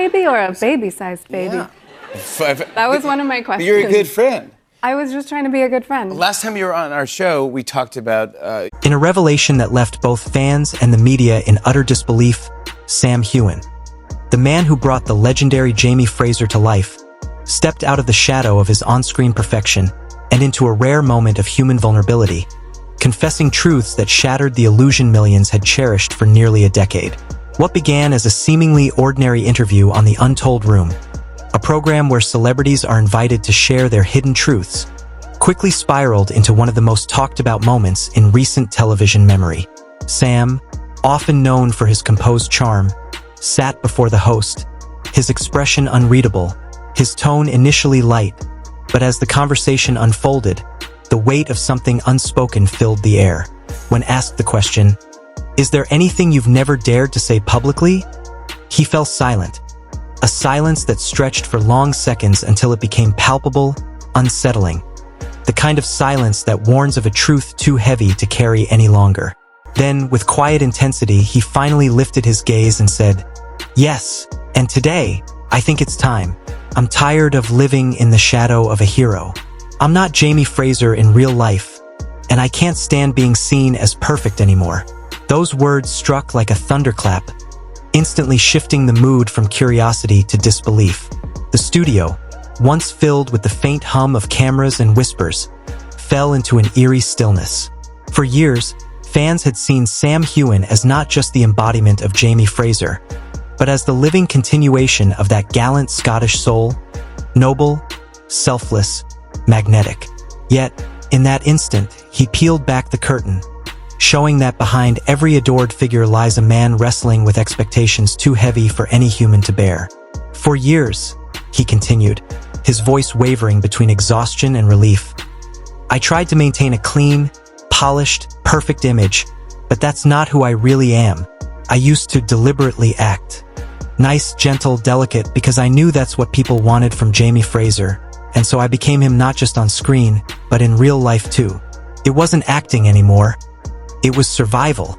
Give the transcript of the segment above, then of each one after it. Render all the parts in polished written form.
baby or a baby-sized baby? Yeah. That was one of my questions. You're a good friend. I was just trying to be a good friend. Last time you were on our show, we talked about... In a revelation that left both fans and the media in utter disbelief, Sam Heughan, the man who brought the legendary Jamie Fraser to life, stepped out of the shadow of his on-screen perfection and into a rare moment of human vulnerability, confessing truths that shattered the illusion millions had cherished for nearly a decade. What began as a seemingly ordinary interview on The Untold Room, a program where celebrities are invited to share their hidden truths, quickly spiraled into one of the most talked-about moments in recent television memory. Sam, often known for his composed charm, sat before the host, his expression unreadable, his tone initially light, but as the conversation unfolded, the weight of something unspoken filled the air. When asked the question, "Is there anything you've never dared to say publicly?" he fell silent, a silence that stretched for long seconds until it became palpable, unsettling. The kind of silence that warns of a truth too heavy to carry any longer. Then, with quiet intensity, he finally lifted his gaze and said, "Yes, and today, I think it's time. I'm tired of living in the shadow of a hero. I'm not Jamie Fraser in real life, and I can't stand being seen as perfect anymore." Those words struck like a thunderclap, instantly shifting the mood from curiosity to disbelief. The studio, once filled with the faint hum of cameras and whispers, fell into an eerie stillness. For years, fans had seen Sam Heughan as not just the embodiment of Jamie Fraser, but as the living continuation of that gallant Scottish soul, noble, selfless, magnetic. Yet, in that instant, he peeled back the curtain, showing that behind every adored figure lies a man wrestling with expectations too heavy for any human to bear. For years, he continued, his voice wavering between exhaustion and relief, I tried to maintain a clean, polished, perfect image, but that's not who I really am. I used to deliberately act. Nice, gentle, delicate, because I knew that's what people wanted from Jamie Fraser, and so I became him not just on screen, but in real life too. It wasn't acting anymore. It was survival.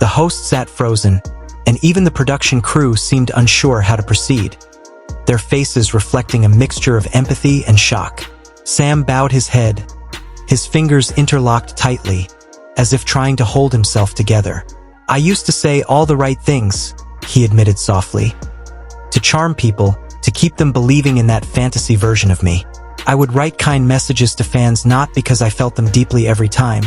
The host sat frozen, and even the production crew seemed unsure how to proceed, their faces reflecting a mixture of empathy and shock. Sam bowed his head, his fingers interlocked tightly, as if trying to hold himself together. I used to say all the right things, he admitted softly. To charm people, to keep them believing in that fantasy version of me. I would write kind messages to fans not because I felt them deeply every time,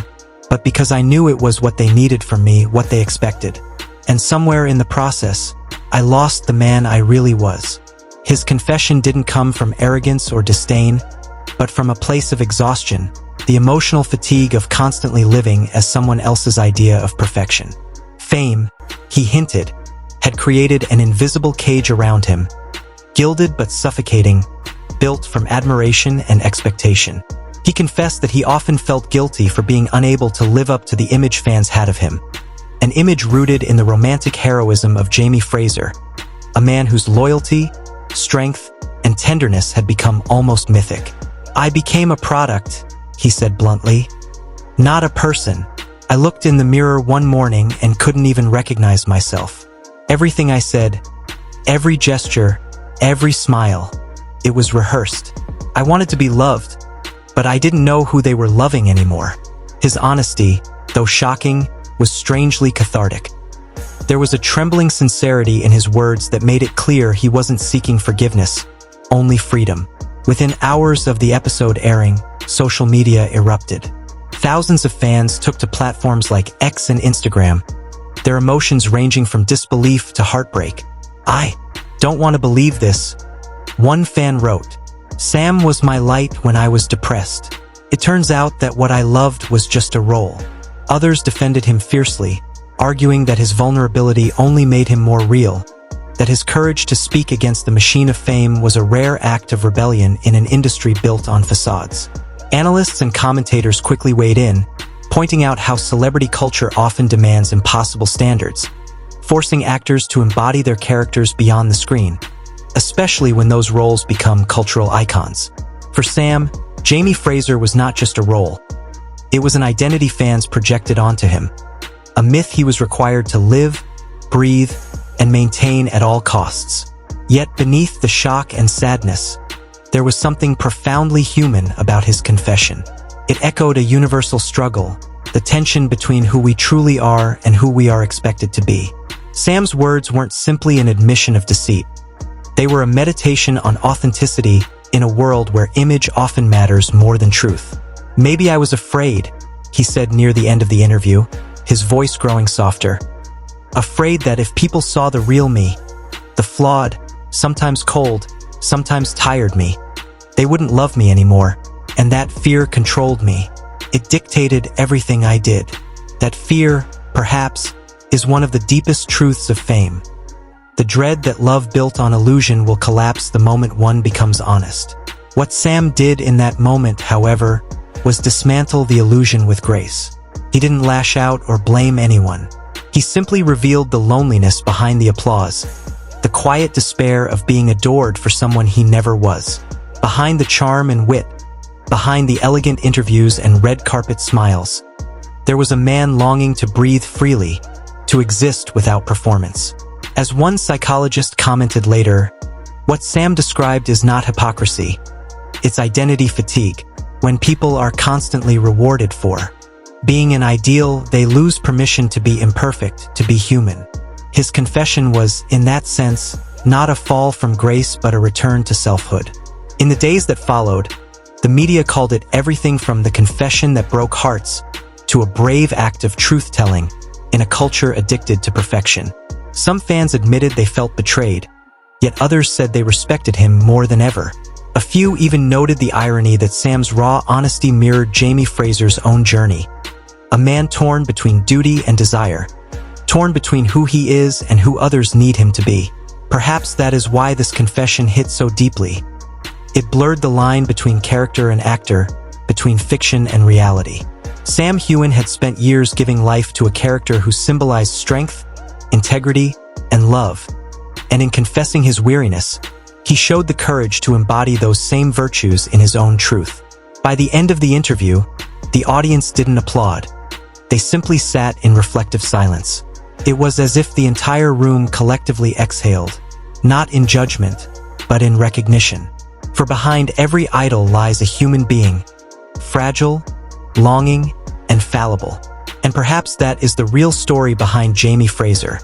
but because I knew it was what they needed from me, what they expected. And somewhere in the process, I lost the man I really was. His confession didn't come from arrogance or disdain, but from a place of exhaustion, the emotional fatigue of constantly living as someone else's idea of perfection. Fame, he hinted, had created an invisible cage around him, gilded but suffocating, built from admiration and expectation. He confessed that he often felt guilty for being unable to live up to the image fans had of him, an image rooted in the romantic heroism of Jamie Fraser, a man whose loyalty, strength, and tenderness had become almost mythic. I became a product, he said bluntly, not a person. I looked in the mirror one morning and couldn't even recognize myself. Everything I said, every gesture, every smile, it was rehearsed. I wanted to be loved, but I didn't know who they were loving anymore. His honesty, though shocking, was strangely cathartic. There was a trembling sincerity in his words that made it clear he wasn't seeking forgiveness, only freedom. Within hours of the episode airing, social media erupted. Thousands of fans took to platforms like X and Instagram, their emotions ranging from disbelief to heartbreak. I don't want to believe this. One fan wrote, Sam was my light when I was depressed. It turns out that what I loved was just a role. Others defended him fiercely, arguing that his vulnerability only made him more real, that his courage to speak against the machine of fame was a rare act of rebellion in an industry built on facades. Analysts and commentators quickly weighed in, pointing out how celebrity culture often demands impossible standards, forcing actors to embody their characters beyond the screen, especially when those roles become cultural icons. For Sam, Jamie Fraser was not just a role. It was an identity fans projected onto him, a myth he was required to live, breathe, and maintain at all costs. Yet beneath the shock and sadness, there was something profoundly human about his confession. It echoed a universal struggle, the tension between who we truly are and who we are expected to be. Sam's words weren't simply an admission of deceit. They were a meditation on authenticity in a world where image often matters more than truth. "Maybe I was afraid," he said near the end of the interview, his voice growing softer. "Afraid that if people saw the real me, the flawed, sometimes cold, sometimes tired me, they wouldn't love me anymore, and that fear controlled me. It dictated everything I did. That fear, perhaps, is one of the deepest truths of fame. The dread that love built on illusion will collapse the moment one becomes honest." What Sam did in that moment, however, was dismantle the illusion with grace. He didn't lash out or blame anyone. He simply revealed the loneliness behind the applause, the quiet despair of being adored for someone he never was. Behind the charm and wit, behind the elegant interviews and red carpet smiles, there was a man longing to breathe freely, to exist without performance. As one psychologist commented later, what Sam described is not hypocrisy, it's identity fatigue. When people are constantly rewarded for being an ideal, they lose permission to be imperfect, to be human. His confession was, in that sense, not a fall from grace but a return to selfhood. In the days that followed, the media called it everything from the confession that broke hearts to a brave act of truth-telling in a culture addicted to perfection. Some fans admitted they felt betrayed, yet others said they respected him more than ever. A few even noted the irony that Sam's raw honesty mirrored Jamie Fraser's own journey. A man torn between duty and desire, torn between who he is and who others need him to be. Perhaps that is why this confession hit so deeply. It blurred the line between character and actor, between fiction and reality. Sam Heughan had spent years giving life to a character who symbolized strength, integrity, and love. And in confessing his weariness, he showed the courage to embody those same virtues in his own truth. By the end of the interview, the audience didn't applaud. They simply sat in reflective silence. It was as if the entire room collectively exhaled, not in judgment, but in recognition. For behind every idol lies a human being, fragile, longing, and fallible. And perhaps that is the real story behind Jamie Fraser.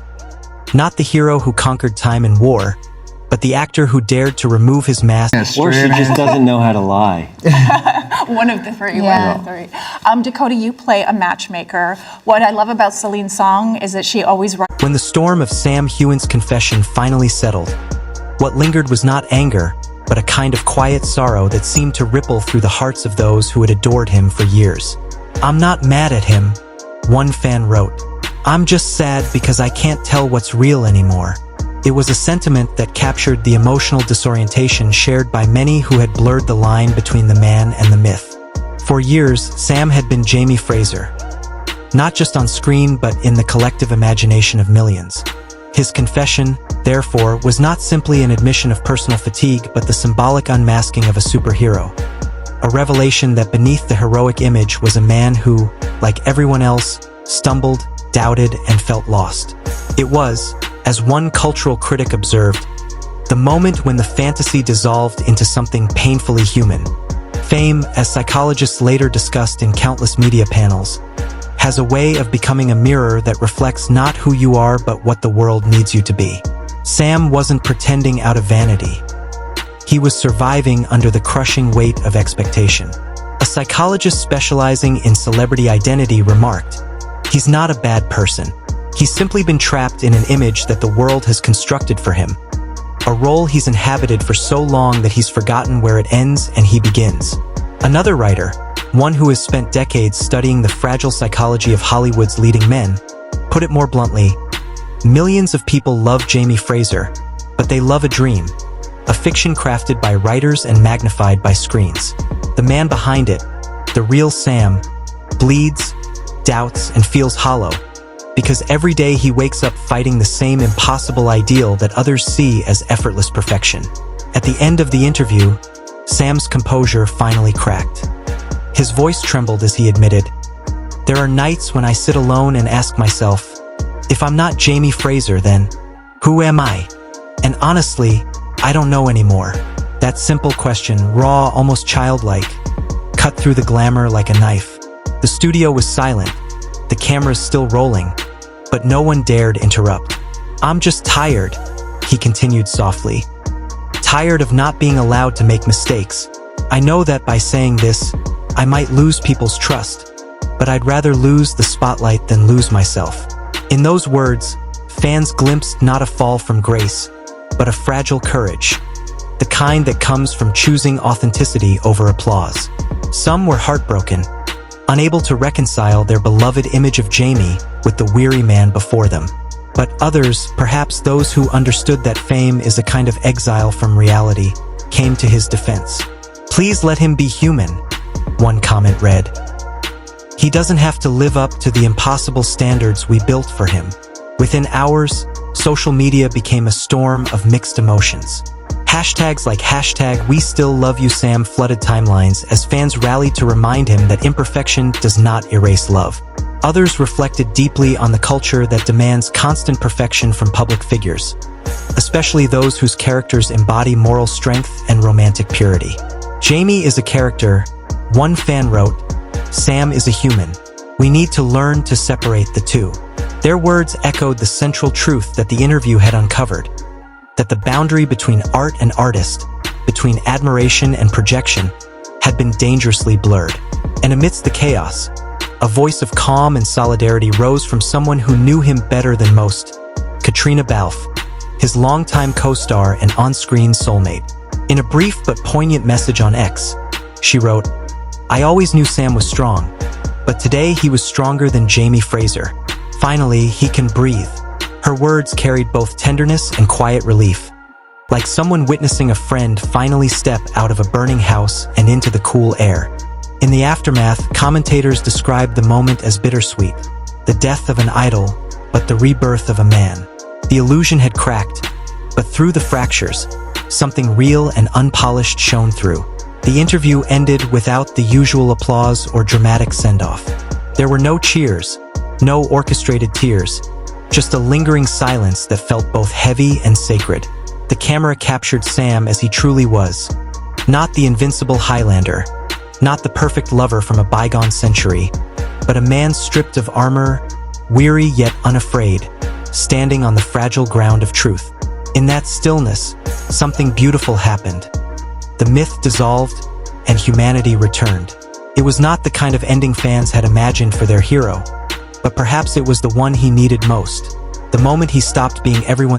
Not the hero who conquered time and war, but the actor who dared to remove his mask. Or she just doesn't know how to lie. One of the three. Yeah. One of the three. Dakota, you play a matchmaker. What I love about Celine's song is that she always writes. When the storm of Sam Heughan's confession finally settled, what lingered was not anger, but a kind of quiet sorrow that seemed to ripple through the hearts of those who had adored him for years. "I'm not mad at him," one fan wrote. "I'm just sad because I can't tell what's real anymore." It was a sentiment that captured the emotional disorientation shared by many who had blurred the line between the man and the myth. For years, Sam had been Jamie Fraser, not just on screen but in the collective imagination of millions. His confession, therefore, was not simply an admission of personal fatigue but the symbolic unmasking of a superhero. A revelation that beneath the heroic image was a man who, like everyone else, stumbled, doubted, and felt lost. It was, as one cultural critic observed, the moment when the fantasy dissolved into something painfully human. Fame, as psychologists later discussed in countless media panels, has a way of becoming a mirror that reflects not who you are but what the world needs you to be. Sam wasn't pretending out of vanity. He was surviving under the crushing weight of expectation. A psychologist specializing in celebrity identity remarked, "He's not a bad person. He's simply been trapped in an image that the world has constructed for him, a role he's inhabited for so long that he's forgotten where it ends and he begins." Another writer, one who has spent decades studying the fragile psychology of Hollywood's leading men, put it more bluntly, "Millions of people love Jamie Fraser, but they love a dream, a fiction crafted by writers and magnified by screens. The man behind it, the real Sam, bleeds, doubts, and feels hollow, because every day he wakes up fighting the same impossible ideal that others see as effortless perfection." At the end of the interview, Sam's composure finally cracked. His voice trembled as he admitted, "There are nights when I sit alone and ask myself, if I'm not Jamie Fraser, then who am I? And honestly, I don't know anymore. That simple question, raw, almost childlike, cut through the glamour like a knife. The studio was silent, the cameras still rolling, but no one dared interrupt. I'm just tired, he continued softly. Tired of not being allowed to make mistakes. I know that by saying this, I might lose people's trust, but I'd rather lose the spotlight than lose myself. In those words, fans glimpsed not a fall from grace, but a fragile courage, the kind that comes from choosing authenticity over applause. Some were heartbroken, unable to reconcile their beloved image of Jamie with the weary man before them. But others, perhaps those who understood that fame is a kind of exile from reality, came to his defense. Please let him be human, one comment read. He doesn't have to live up to the impossible standards we built for him. Within hours, social media became a storm of mixed emotions. Hashtags like #WeStillLoveYouSam flooded timelines as fans rallied to remind him that imperfection does not erase love. Others reflected deeply on the culture that demands constant perfection from public figures, especially those whose characters embody moral strength and romantic purity. Jamie is a character, one fan wrote, Sam is a human. We need to learn to separate the two. Their words echoed the central truth that the interview had uncovered, that the boundary between art and artist, between admiration and projection, had been dangerously blurred. And amidst the chaos, a voice of calm and solidarity rose from someone who knew him better than most, Katrina Balfe, his longtime co-star and on-screen soulmate. In a brief but poignant message on X, she wrote, I always knew Sam was strong, but today he was stronger than Jamie Fraser. Finally, he can breathe. Her words carried both tenderness and quiet relief, like someone witnessing a friend finally step out of a burning house and into the cool air. In the aftermath, commentators described the moment as bittersweet, the death of an idol, but the rebirth of a man. The illusion had cracked, but through the fractures, something real and unpolished shone through. The interview ended without the usual applause or dramatic send-off. There were no cheers, no orchestrated tears, just a lingering silence that felt both heavy and sacred. The camera captured Sam as he truly was, not the invincible Highlander, not the perfect lover from a bygone century, but a man stripped of armor, weary yet unafraid, standing on the fragile ground of truth. In that stillness, something beautiful happened. The myth dissolved, and humanity returned. It was not the kind of ending fans had imagined for their hero, but perhaps it was the one he needed most. The moment he stopped being everyone